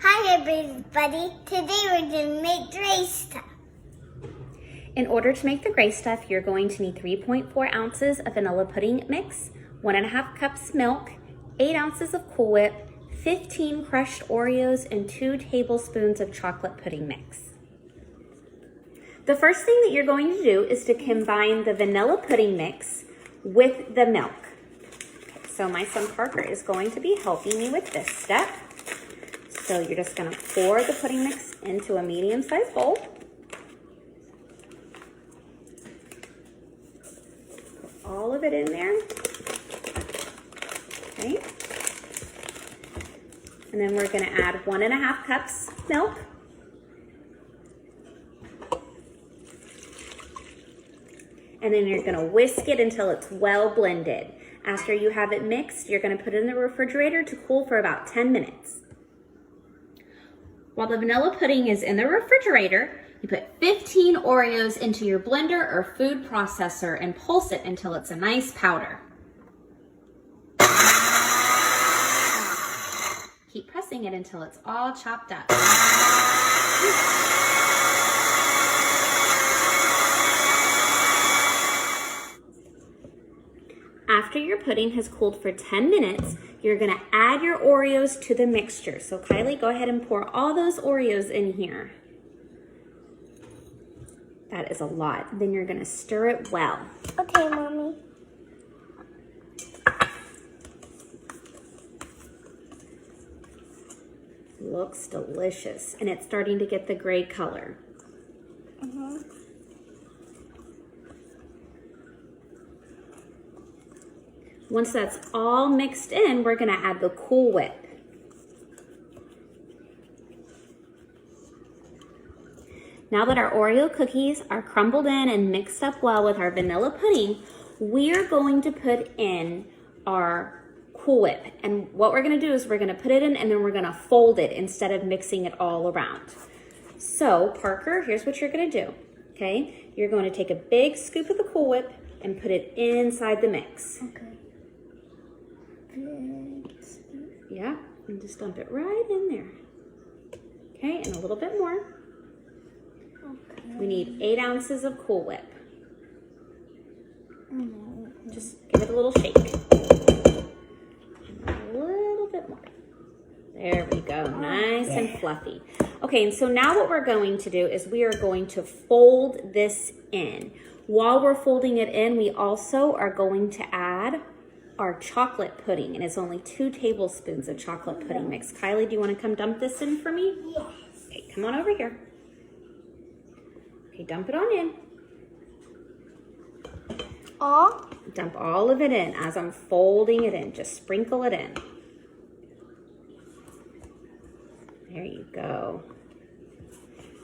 Hi everybody, today we're going to make gray stuff. In order to make the gray stuff, you're going to need 3.4 ounces of vanilla pudding mix, 1.5 cups milk, 8 ounces of Cool Whip, 15 crushed Oreos, and 2 tablespoons of chocolate pudding mix. The first thing that you're going to do is to combine the vanilla pudding mix with the milk. Okay, so my son Parker is going to be helping me with this step. So you're just going to pour the pudding mix into a medium-sized bowl. Put all of it in there. Okay. And then we're going to add 1.5 cups milk. And then you're going to whisk it until it's well blended. After you have it mixed, you're going to put it in the refrigerator to cool for about 10 minutes. While the vanilla pudding is in the refrigerator, you put 15 Oreos into your blender or food processor and pulse it until it's a nice powder. Keep pressing it until it's all chopped up. After your pudding has cooled for 10 minutes, you're gonna add your Oreos to the mixture. So Kylie, go ahead and pour all those Oreos in here. That is a lot. Then you're gonna stir it well. Okay, Mommy. Looks delicious, and it's starting to get the gray color. Once that's all mixed in, we're gonna add the Cool Whip. Now that our Oreo cookies are crumbled in and mixed up well with our vanilla pudding, we're going to put in our Cool Whip. And what we're gonna do is we're gonna put it in and then we're gonna fold it instead of mixing it all around. So Parker, here's what you're gonna do, okay? You're going to take a big scoop of the Cool Whip and put it inside the mix. Okay. Yeah, and just dump it right in there. Okay, and a little bit more. Okay. We need 8 ounces of Cool Whip. Just give it a little shake. And a little bit more. There we go, nice and fluffy. Okay, and so now what we're going to do is we are going to fold this in. While we're folding it in, we also are going to add our chocolate pudding, and it's only 2 tablespoons of chocolate pudding mix. Kylie, do you want to come dump this in for me? Yes. Okay, come on over here. Okay, dump it on in. All? Dump all of it in as I'm folding it in. Just sprinkle it in. There you go.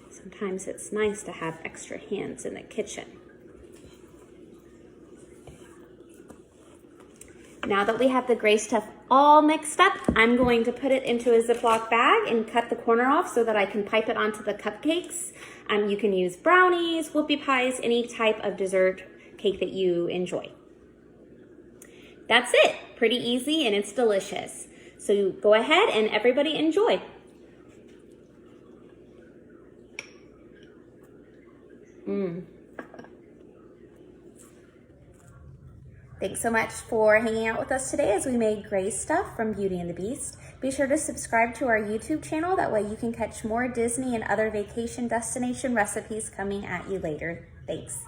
Sometimes it's nice to have extra hands in the kitchen. Now that we have the gray stuff all mixed up, I'm going to put it into a Ziploc bag and cut the corner off so that I can pipe it onto the cupcakes. You can use brownies, whoopie pies, any type of dessert cake that you enjoy. That's it. Pretty easy and it's delicious. So go ahead and everybody enjoy. Thanks so much for hanging out with us today as we made gray stuff from Beauty and the Beast. Be sure to subscribe to our YouTube channel. That way you can catch more Disney and other vacation destination recipes coming at you later. Thanks.